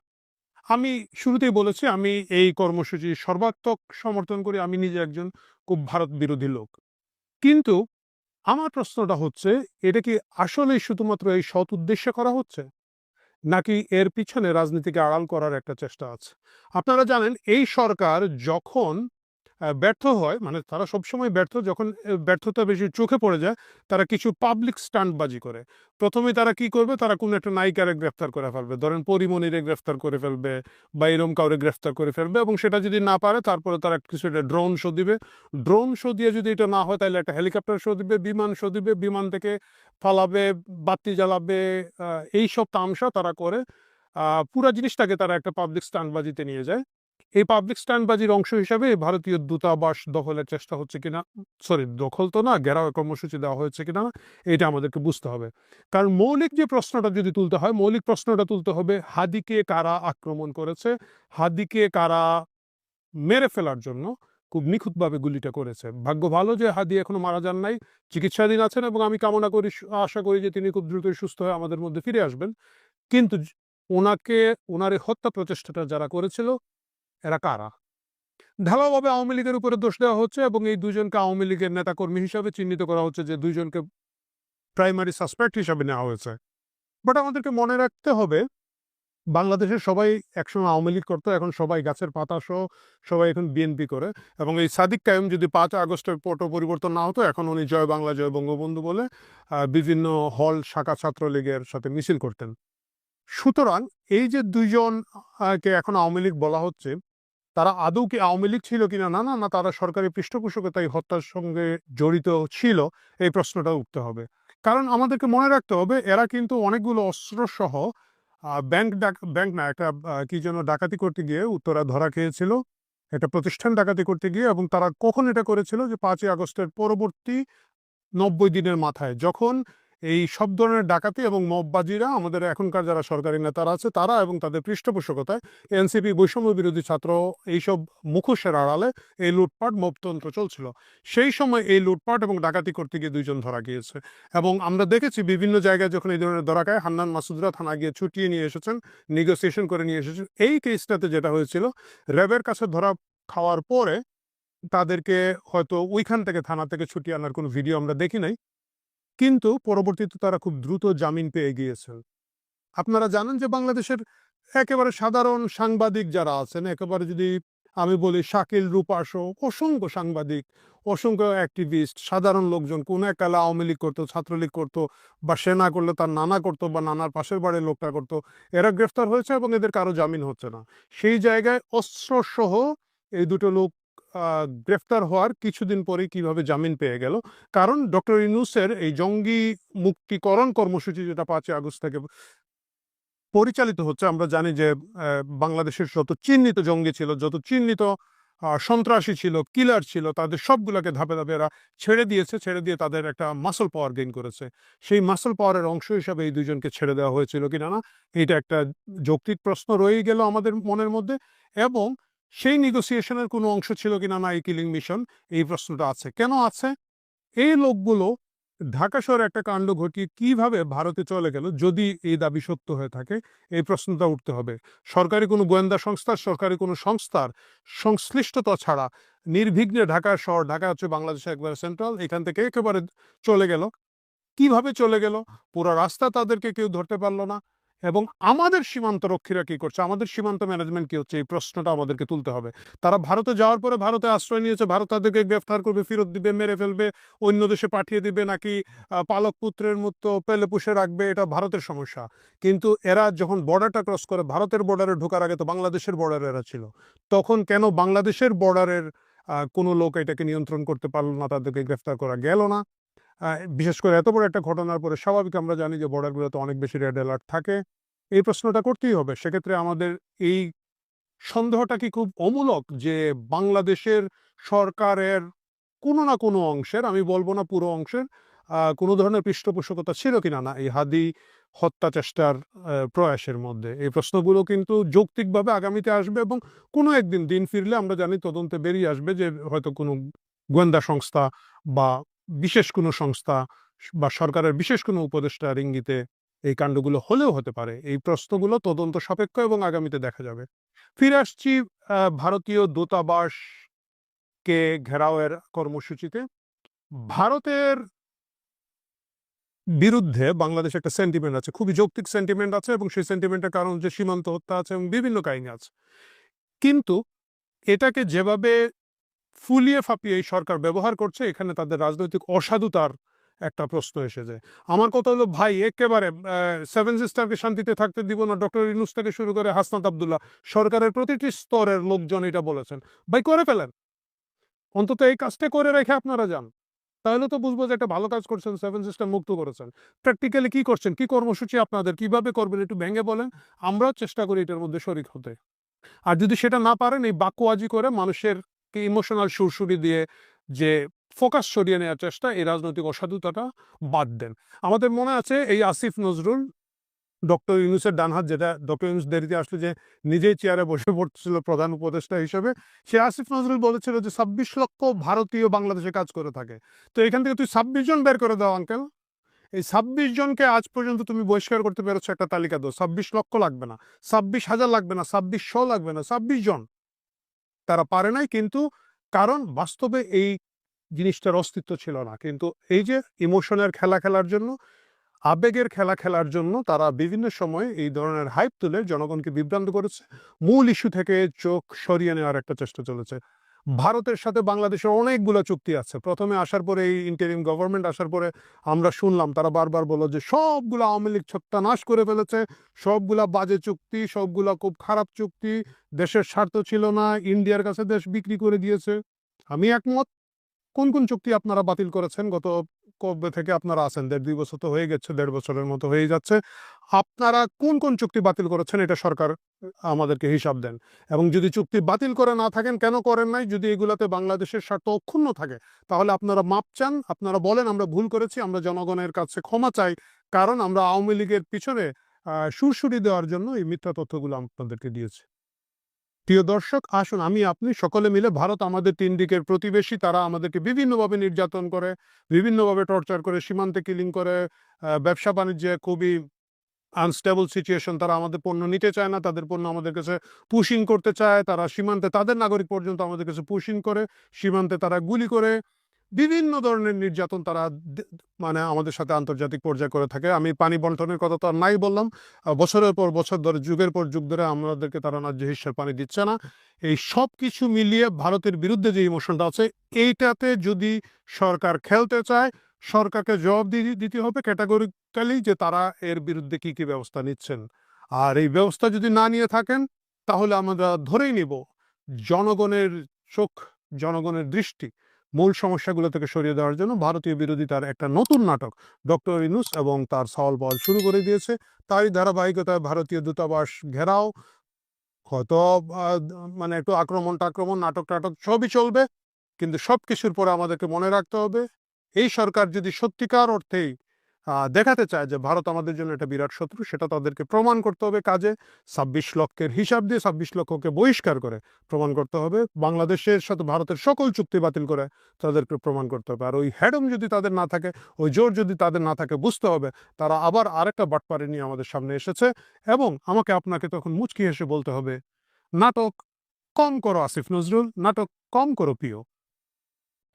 আমি শুরুতেই বলেছি, আমি এই কর্মসূচি সর্বাত্মক সমর্থন করি। আমি নিজে একজন খুব ভারত বিরোধী লোক, কিন্তু আমার প্রশ্নটা হচ্ছে, এটা কি আসলেই শুধুমাত্র এই সৎ উদ্দেশ্যে করা হচ্ছে, নাকি এর পিছনে রাজনীতিকে আড়াল করার একটা চেষ্টা আছে? আপনারা জানেন, এই সরকার যখন ব্যর্থ হয়, মানে তারা সবসময় ব্যর্থ, যখন ব্যর্থতা বেশি চোখে পড়ে যায়, তারা কিছু পাবলিক স্টান্টবাজি করে। প্রথমে তারা কি করবে, তারা কোনো একটা নায়িকারে গ্রেফতার করে ফেলবে, ধরেন পরিমণিরে গ্রেফতার করে ফেলবে বা এরম কাউরে গ্রেফতার করে ফেলবে, এবং সেটা যদি না পারে তারপরে তারা কিছু একটা ড্রোন শো দিবে। ড্রোন শো দিয়ে যদি এটা না হয়, তাহলে একটা হেলিকপ্টার শো দিবে, বিমান শো দিবে, বিমান থেকে ফালাবে, বাতি জ্বালাবে, এইসব তামসা তারা করে পুরা জিনিসটাকে তারা একটা পাবলিক স্টান্টবাজিতে নিয়ে যায়। এই পাবলিক স্ট্যান্ডবাজির অংশ হিসাবে ভারতীয় দূতাবাস দখলের চেষ্টা হচ্ছে কিনা, সরি দখল তো না, ঘেরাও কর্মসূচি দেওয়া হয়েছে কিনা, এটা আমাদেরকে বুঝতে হবে। কারণ মৌলিক যে প্রশ্নটা যদি তুলতে হয়, মৌলিক প্রশ্নটা তুলতে হবে, হাদিকে কারা আক্রমণ করেছে, হাদিকে কারা মেরে ফেলার জন্য খুব নিখুঁতভাবে গুলিটা করেছে। ভাগ্য ভালো যে হাদি এখনো মারা যান নাই, চিকিৎসাধীন আছেন, এবং আমি কামনা করি, আশা করি যে তিনি খুব দ্রুতই সুস্থ হয়ে আমাদের মধ্যে ফিরে আসবেন। কিন্তু ওনার এই হত্যা প্রচেষ্টাটা যারা করেছিল, এরা কারা? ঢালাওভাবে আওয়ামী লীগের উপরে দোষ দেওয়া হচ্ছে, এবং এই ২ জনকে আওয়ামী লীগের নেতাকর্মী হিসাবে চিহ্নিত করা হচ্ছে, যে ২ জনকে প্রাইমারি সাসপেক্ট হিসাবে নেওয়া হয়েছে। বাট আমাদেরকে মনে রাখতে হবে, বাংলাদেশের সবাই একসময় আওয়ামী লীগ করতো, এখন সবাই গাছের পাতা সহ সবাই এখন বিএনপি করে। এবং এই সাদিক কায়েম যদি ৫ আগস্টের পট পরিবর্তন না হতো, এখন উনি জয় বাংলা জয় বঙ্গবন্ধু বলে বিভিন্ন হল শাখা ছাত্রলীগের সাথে মিছিল করতেন। সুতরাং এই যে দুইজন কে এখন আওয়ামী লীগ বলা হচ্ছে, তারা আদৌ কি আওয়ামী লীগ ছিল কিনা, না না না তারা সরকারি পৃষ্ঠপোষকতায় হত্যার সঙ্গে জড়িত ছিল, এই প্রশ্নটা উঠতে হবে। কারণ আমাদেরকে মনে রাখতে হবে এরা কিন্তু অনেকগুলো অস্ত্র সহ ব্যাংক না একটা কি যেন ডাকাতি করতে গিয়ে উত্তরা ধরা খেয়েছিল, একটা প্রতিষ্ঠান ডাকাতি করতে গিয়ে। এবং তারা কখন এটা করেছিল, যে 5ই আগস্টের পরবর্তী 90 দিনের মাথায়, যখন এই সব ধরনের ডাকাতি এবং মববাজিরা আমাদের এখনকার যারা সরকারি নেতারা আছে তারা এবং তাদের পৃষ্ঠপোষকতায় এনসিপি বৈষম্য বিরোধী ছাত্র এইসব মুখোশের আড়ালে এই লুটপাট মবতন্ত্র চলছিল। সেই সময় এই লুটপাট এবং ডাকাতি করতে গিয়ে দুইজন ধরা গিয়েছে। এবং আমরা দেখেছি বিভিন্ন জায়গায় যখন এই ধরনের ধরা খায়, হান্নান মাসুদরা থানা গিয়ে ছুটিয়ে নিয়ে এসেছেন, নেগোসিয়েশন করে নিয়ে এসেছেন। এই কেসটাতে যেটা হয়েছিল, র্যাবের কাছে ধরা খাওয়ার পরে তাদেরকে হয়তো ওইখান থেকে থানা থেকে ছুটিয়ে আনার কোনো ভিডিও আমরা দেখি নাই, কিন্তু পরবর্তীতে তারা খুব দ্রুত জামিন পেয়ে গিয়েছেন। আপনারা জানেন যে বাংলাদেশের একেবারে সাধারণ সাংবাদিক যারা আছেন, একেবারে যদি আমি বলি শাকিল রূপা সহ অসংখ্য সাংবাদিক, অসংখ্য অ্যাক্টিভিস্ট, সাধারণ লোকজন কোন এক কালে আওয়ামী লীগ করতো, ছাত্রলীগ করতো, বা সে না করলে তার নানা করতো, বা নানার পাশের বাড়ির লোকটা করতো, এরা গ্রেফতার হয়েছে এবং এদের কারো জামিন হচ্ছে না। সেই জায়গায় অস্ত্র সহ এই দুটো লোক গ্রেফতার হওয়ার কিছুদিন পরেই কিভাবে জামিন পেয়ে গেল? কারণ ডক্টর ইউনূসের এই জঙ্গি মুক্তিকরণ কর্মসূচি যেটা 5ই আগস্ট থেকে পরিচালিত হচ্ছে, আমরা জানি যে বাংলাদেশের যত চিহ্নিত জঙ্গি ছিল, যত চিহ্নিত সন্ত্রাসী ছিল, কিলার ছিল, তাদের সবগুলোকে ধাপে ধাপে এরা ছেড়ে দিয়েছে, ছেড়ে দিয়ে তাদের একটা মাসল পাওয়ার গেইন করেছে। সেই মাসল পাওয়ারের অংশ হিসাবে এই দুজনকে ছেড়ে দেওয়া হয়েছিল কিনা না, এটা একটা যৌক্তিক প্রশ্ন রয়ে গেল আমাদের মনের মধ্যে। এবং সেই নেগোসিয়েশনের কোনো অংশ ছিল কিনা না এই কিলিং মিশন, এই প্রশ্নটা আছে। কেন আছে? এই লোকগুলো ঢাকা শহরে একটা কাণ্ড ঘটিয়ে কিভাবে ভারতে চলে গেল, যদি এই দাবি সত্য হয়ে থাকে, এই প্রশ্নটা উঠতে হবে। সরকারি কোনো গোয়েন্দা সংস্থা, সরকারি কোনো সংস্থার সংশ্লিষ্টতা ছাড়া নির্বিঘ্নে ঢাকা শহর, ঢাকা হচ্ছে বাংলাদেশের একবারে সেন্ট্রাল, এখান থেকে একেবারে চলে গেল। কিভাবে চলে গেল? পুরো রাস্তা তাদেরকে কেউ ধরতে পারলো না। এবং আমাদের সীমান্ত রক্ষীরা কি করছে, আমাদের সীমান্ত ম্যানেজমেন্ট কি হচ্ছে, এই প্রশ্নটা আমাদেরকে তুলতে হবে। তারা ভারতে যাওয়ার পরে ভারতে আশ্রয় নিয়েছে, ভারত তাদেরকে গ্রেফতার করবে, ফেরত দিবে, মেরে ফেলবে, অন্য দেশে পাঠিয়ে দিবে, নাকি পালক পুত্রের মতো পেলে পুষে রাখবে, এটা ভারতের সমস্যা। কিন্তু এরা যখন বর্ডারটা ক্রস করে, ভারতের বর্ডারে ঢোকার আগে তো বাংলাদেশের বর্ডারে এরা ছিল, তখন কেন বাংলাদেশের বর্ডারের কোনো লোক এটাকে নিয়ন্ত্রণ করতে পারলো না, তাদেরকে গ্রেফতার করা গেল না? বিশেষ করে এত বড় একটা ঘটনার পরে স্বাভাবিক আমরা জানি যে বর্ডারগুলোতে অনেক বেশি রেড অ্যালার্ট থাকে। এই প্রশ্নটা করতেই হবে। সেক্ষেত্রে আমাদের এই সন্দেহটা কি খুব অমূলক যে বাংলাদেশের সরকারের কোনো না কোনো অংশের, আমি বলবো না পুরো অংশের, কোনো ধরনের পৃষ্ঠপোষকতা ছিল কিনা না এই হাদি হত্যা চেষ্টার প্রয়াসের মধ্যে? এই প্রশ্নগুলো কিন্তু যৌক্তিকভাবে আগামীতে আসবে, এবং কোনো একদিন দিন ফিরলে আমরা জানি তদন্তে বেরিয়ে আসবে যে হয়তো কোনো গোয়েন্দা সংস্থা বা বিশেষ কোনো সংস্থা বা সরকারের বিশেষ কোনো উপদেষ্টার ইঙ্গিতে এই কাণ্ডগুলো হলেও হতে পারে। এই প্রশ্নগুলো তদন্ত সাপেক্ষ এবং আগামীতে দেখা যাবে। ফিরে আসছি ভারতীয় দূতাবাসকে ঘেরাওয়ের কর্মসূচিতে। ভারতের বিরুদ্ধে বাংলাদেশ একটা সেন্টিমেন্ট আছে, খুবই যৌক্তিক সেন্টিমেন্ট আছে, এবং সেই সেন্টিমেন্টের কারণ যে সীমান্ত হত্যা আছে এবং বিভিন্ন কাহিনী আছে। কিন্তু এটাকে যেভাবে ফুলিয়ে ফাঁপিয়ে এই সরকার ব্যবহার করছে, এখানে তাদের রাজনৈতিক অসাধুতার একটা প্রশ্ন এসে যায়। আমার কথা হলো, ভাই একেবারে সেভেন সিস্টারকে শান্তিতে থাকতে দিব না, ডক্টর ইউনূস থেকে শুরু করে হাসনাত আব্দুল্লাহ, সরকারের প্রতিটি স্তরের লোকজন এটা বলেছেন। ভাই করে ফেলেন, অন্তত এই কাজটা করে রেখে আপনারা যান, তাহলে তো বুঝবো যে একটা ভালো কাজ করছেন, সেভেন সিস্টার মুক্ত করেছেন। প্র্যাকটিক্যালি কি করছেন, কি কর্মসূচি আপনাদের, কিভাবে করবেন, একটু ভেঙে বলেন, আমরাও চেষ্টা করি এটার মধ্যে শরিক হতে। আর যদি সেটা না পারেন, এই বাক্যবাজি করে মানুষের ইমোশনাল সুরসুরি দিয়ে যে ফোকাস সরিয়ে নেওয়ার চেষ্টা, এই রাজনৈতিক অসাধুতাটা বাদ দেন। আমাদের মনে আছে এই আসিফ নজরুল, ডক্টর ইউনূসের ডানহাত, যেটা ডক্টর ইউনূস দেরিতে আসলে যে নিজেই চেয়ারে বসে পড়ছিল প্রধান উপদেষ্টা হিসেবে, সে আসিফ নজরুল বলেছিল যে 26 লক্ষ ভারতীয় বাংলাদেশে কাজ করে থাকে। তো এখান থেকে তুই 26 জন বের করে দাও আঙ্কেল। এই 26 জনকে আজ পর্যন্ত তুমি বহিষ্কার করতে পেরেছো, একটা তালিকা দাও। 26 লক্ষ লাগবে না, 26,000 লাগবে না, 2600 লাগবে না, 26 জন। তারা পারে নাই, কিন্তু কারণ বাস্তবে এই জিনিসটার অস্তিত্ব ছিল না। কিন্তু এই যে ইমোশনের খেলা খেলার জন্য, আবেগের খেলা খেলার জন্য তারা বিভিন্ন সময়ে এই ধরনের হাইপ তুলে জনগণকে বিভ্রান্ত করেছে, মূল ইস্যু থেকে চোখ সরিয়ে নেওয়ার একটা চেষ্টা চলেছে। ভারতের সাথে বাংলাদেশের অনেকগুলো চুক্তি আছে। প্রথমে আসার পরে, এই ইন্টারিম গভর্নমেন্ট আসার পরে আমরা শুনলাম তারা বারবার বলল যে সবগুলা আওয়ামী লীগ ছত্রনাশ করে ফেলেছে, সবগুলা বাজে চুক্তি, সবগুলা খুব খারাপ চুক্তি, দেশের স্বার্থ ছিল না, ইন্ডিয়ার কাছে দেশ বিক্রি করে দিয়েছে। আমি একমত। কোন কোন চুক্তি আপনারা বাতিল করেছেন? গত কবে থেকে আপনারা আছেন? 1.5-2 বছর তো হয়ে গেছে, 1.5 বছরের মতো হয়ে যাচ্ছে। আপনারা কোন কোন চুক্তি বাতিল করেছেন, এটা সরকার আমাদেরকে হিসাব দেন। এবং যদি চুক্তি বাতিল করে না থাকেন, কেন করেন নাই? যদি এগুলাতে বাংলাদেশের স্বার্থ অক্ষুণ্ণ থাকে, তাহলে আপনারা মাপ চান, আপনারা বলেন আমরা ভুল করেছি, আমরা জনগণের কাছে ক্ষমা চাই, কারণ আমরা আওয়ামী লীগের পিছনে সুরসুরি দেওয়ার জন্য এই মিথ্যা তথ্যগুলো আপনাদেরকে দিয়েছি। প্রিয় দর্শক, আসুন আমি আপনি সকলে মিলে, ভারত আমাদের 3 দিকের প্রতিবেশী, তারা আমাদেরকে বিভিন্নভাবে নির্যাতন করে, বিভিন্নভাবে টর্চার করে, সীমান্তে কিলিং করে, ব্যবসা বাণিজ্যে খুবই আনস্টেবল সিচুয়েশন, তারা আমাদের পণ্য নিতে চায় না, তাদের পণ্য আমাদের কাছে পুশিং করতে চায়, তারা সীমান্তে তাদের নাগরিক পর্যন্ত আমাদের কাছে পুশিং করে, সীমান্তে তারা গুলি করে, বিভিন্ন ধরনের নির্যাতন তারা মানে আমাদের সাথে আন্তর্জাতিক পর্যায়ে করে থাকে। আমি পানি বন্টনের কথা তো আর নাই বললাম, বছরের পর বছর ধরে, যুগের পর যুগ ধরে আমাদেরকে তারা ন্যায্য হিস্যের পানি দিচ্ছে না। এই সব কিছু মিলিয়ে ভারতের বিরুদ্ধে যে ইমোশনটা আছে, এইটাতে যদি সরকার খেলতে চায়, সরকারকে জবাব দিতে হবে ক্যাটাগরিক্যালি যে তারা এর বিরুদ্ধে কি কি ব্যবস্থা নিচ্ছেন। আর এই ব্যবস্থা যদি না নিয়ে থাকেন, তাহলে আমরা ধরেই নিব জনগণের চোখ, জনগণের দৃষ্টি মূল সমস্যাগুলো থেকে সরিয়ে দেওয়ার জন্য ভারতীয় বিরোধিতার একটা নতুন নাটক ডক্টর ইউনূস এবং তার সাওয়াল পাওয়াল শুরু করে দিয়েছে। তারই ধারাবাহিকতায় ভারতীয় দূতাবাস ঘেরাও, হয়তো মানে একটু আক্রমণ টাক্রমণ, নাটক টাটক সবই চলবে, কিন্তু সবকিছুর পরে আমাদেরকে মনে রাখতে হবে, এই সরকার যদি সত্যিকার অর্থেই দেখাতে চায় যে ভারত আমাদের জন্য একটা বিরাট শত্রু, সেটা তাদেরকে প্রমাণ করতে হবে কাজে। 26 লক্ষের হিসাব দিয়ে 26 লক্ষকে বহিষ্কার করে প্রমাণ করতে হবে, বাংলাদেশের সাথে ভারতের সকল চুক্তি বাতিল করে তাদেরকে প্রমাণ করতে হবে। আর ওই হ্যাডম যদি তাদের না থাকে, ওই জোর যদি তাদের না থাকে, বুঝতে হবে তারা আবার আরেকটা বাটপারি নিয়ে আমাদের সামনে এসেছে। এবং আমাকে আপনাকে তখন মুচকি হেসে বলতে হবে, নাটক কম করো আসিফ নজরুল, নাটক কম করো প্রিয়।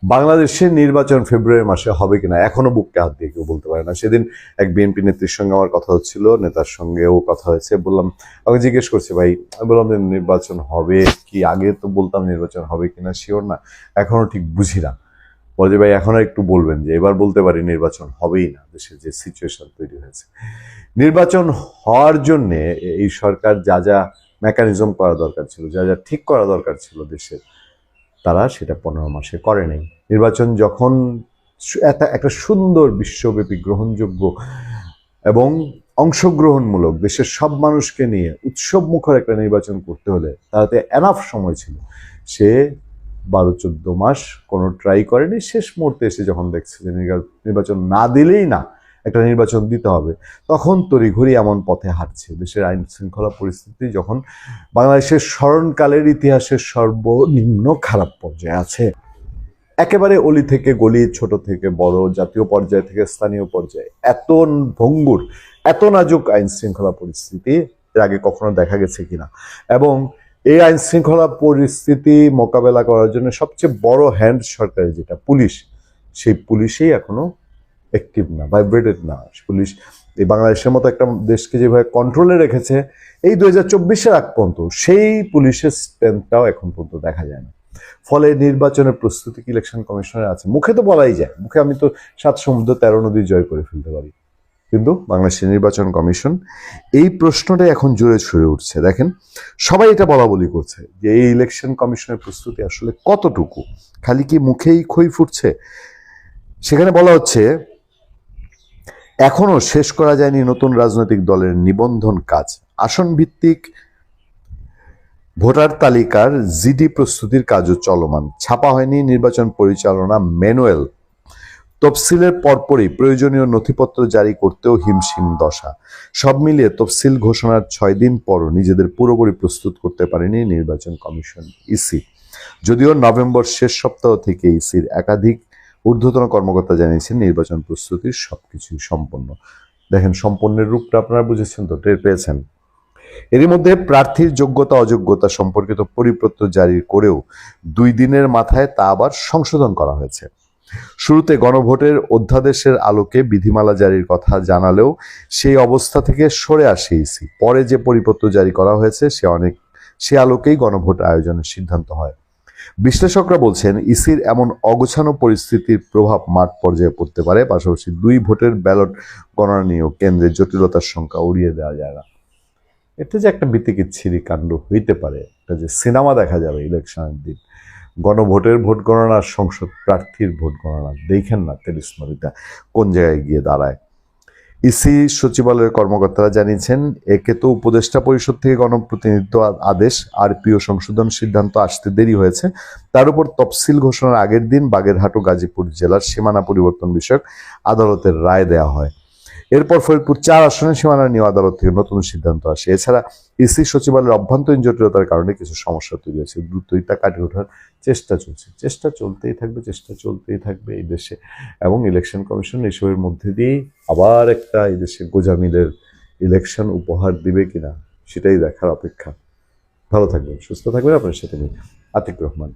বাংলাদেশের নির্বাচন ফেব্রুয়ারি মাসে হবে কিনা এখনো বুককে হাত দিয়ে কেউ বলতে পারে না। সেদিন এক বিএনপি নেত্রীর সঙ্গে আমার কথা হচ্ছিল, নেতার সঙ্গেও কথা হয়েছে, বললাম, আমাকে জিজ্ঞেস করছে ভাই, আমি বললাম যে নির্বাচন হবে কি, আগে তো বলতাম নির্বাচন হবে কিনা শিওর না, এখনো ঠিক বুঝি না। বলে ভাই এখন একটু বলবেন, যে এবার বলতে পারি নির্বাচন হবেই না, দেশের যে সিচুয়েশন তৈরি হয়েছে। নির্বাচন হওয়ার জন্যে এই সরকার যা যা মেকানিজম করা দরকার ছিল, যা যা ঠিক করা দরকার ছিল দেশের, তারা সেটা 15 মাসে করে নাই। নির্বাচন যখন একটা সুন্দর বিশ্বব্যাপী গ্রহণযোগ্য এবং অংশগ্রহণমূলক, দেশের সব মানুষকে নিয়ে উৎসব মুখর একটা নির্বাচন করতে হলে তাতে এনাফ সময় ছিল, সে 12-14 মাস কোনো ট্রাই করেনি। শেষ মুহূর্তে এসে যখন দেখছে যে নির্বাচন না দিলেই না, একটা নির্বাচন দিতে হবে, তখন তড়িঘড়ি এমন পথে হাঁটছে। দেশের আইন শৃঙ্খলা পরিস্থিতি যখন বাংলাদেশের স্মরণকালের ইতিহাসের সর্বনিম্ন খারাপ পর্যায়ে আছে, একেবারে অলি থেকে গলি, ছোট থেকে বড়, জাতীয় পর্যায় থেকে স্থানীয় পর্যায়ে এত ভঙ্গুর, এত নাজুক আইন শৃঙ্খলা পরিস্থিতি এর আগে কখনো দেখা গেছে কিনা। এবং এই আইন শৃঙ্খলা পরিস্থিতি মোকাবেলা করার জন্য সবচেয়ে বড় হ্যান্ড সরকারের যেটা পুলিশ, সেই পুলিশেই এখনো অ্যাক্টিভ না, ভাইব্রেটেড না। পুলিশ এই বাংলাদেশের মতো একটা দেশকে যেভাবে কন্ট্রোলে রেখেছে এই 2024-এর আগ পর্যন্ত, সেই পুলিশের স্ট্রেংথটাও এখন পর্যন্ত দেখা যায় না। ফলে নির্বাচনের প্রস্তুতি ইলেকশন কমিশনের আছে, মুখে তো বলাই যায়, মুখে আমি তো 7 সমুদ্র 13 নদী জয় করে ফেলতে পারি, কিন্তু বাংলাদেশের নির্বাচন কমিশন এই প্রশ্নটাই এখন জোরে ছড়ে উঠছে। দেখেন, সবাই এটা বলা বলি করছে যে এই ইলেকশন কমিশনের প্রস্তুতি আসলে কতটুকু, খালি কি মুখেই খই ফুটছে? সেখানে বলা হচ্ছে এখনো শেষ করা যায়নি নতুন রাজনৈতিক দলের নিবন্ধন কাজ, আসন ভিত্তিক ভোটার তালিকার জিডি প্রস্তুতির কাজও চলমান, ছাপা হয়নি নির্বাচন পরিচালনা ম্যানুয়াল, তফসিলের পরপরই প্রয়োজনীয় নথিপত্র জারি করতেও হিমশিম দশা। সব মিলিয়ে তফসিল ঘোষণার 6 দিন পরও নিজেদের পুরোপুরি প্রস্তুত করতে পারেনি নির্বাচন কমিশন, ইসি। যদিও নভেম্বর শেষ সপ্তাহ থেকে ইসির একাধিক ঊর্ধ্বতন কর্মকর্তা জানিয়েছেন নির্বাচন প্রস্তুতির সবকিছুই সম্পন্ন। দেখেন, সম্পন্নের রূপটা আপনারা বুঝেছেন তো, টের পেয়েছেন। এরই মধ্যে প্রার্থীর যোগ্যতা অযোগ্যতা সম্পর্কিত পরিপত্র জারি করেও 2 দিনের মাথায় তা আবার সংশোধন করা হয়েছে। শুরুতে গণভোটের অধ্যাদেশের আলোকে বিধিমালা জারির কথা জানালেও সেই অবস্থা থেকে সরে আসে ইসি। পরে যে পরিপত্র জারি করা হয়েছে সে আলোকেই গণভোট আয়োজনের সিদ্ধান্ত হয়। বিশ্লেষকরা বলছেন ইসির এমন অগোছালো পরিস্থিতির প্রভাব মাঠ পর্যায়ে পড়তে পারে, পাশাপাশি 2 ভোটের ব্যালট গণনা নিয়েও কেন্দ্রের জটিলতার সংখ্যা উড়িয়ে দেওয়া যায় না। এটা যে একটা বিতিকিচ্ছিরি কাণ্ড হইতে পারে, এটা যে সিনেমা দেখা যাবে ইলেকশনের দিন, গণভোটের ভোট গণনা, সংসদ প্রার্থীর ভোট গণনা, দেখেন না তেলিস্মারিটা কোন জায়গায় গিয়ে দাঁড়ায়। ইসি সচিবালয়ের কর্মকর্তারা জানিয়েছেন, একে তো উপদেষ্টা পরিষদ থেকে গণপ্রতিনিধিত্ব আদেশ আরপিও সংশোধন সিদ্ধান্ত আসতে দেরি হয়েছে, তার উপর তফসিল ঘোষণার আগের দিন বাগেরহাট ও গাজীপুর জেলার সীমানা পরিবর্তন বিষয়ক আদালতের রায় দেওয়া হয়। এরপর ফরিদপুর 4 আসনের সীমানা নিয়ে আদালত থেকে নতুন সিদ্ধান্ত আসে। এছাড়া ইসি সচিবালয়ের অভ্যন্তরীণ জটিলতার কারণে কিছু সমস্যা তৈরি হয়েছে, দ্রুতই তা কাটিয়ে ওঠার চেষ্টা চলছে। চেষ্টা চলতেই থাকবে এই দেশে, এবং ইলেকশন কমিশন এসবের মধ্যে দিয়েই আবার একটা এই দেশে গোজামিলের ইলেকশন উপহার দিবে কিনা সেটাই দেখার অপেক্ষা। ভালো থাকবেন, সুস্থ থাকবেন। আপনার সাথে আমি আতিক রহমান।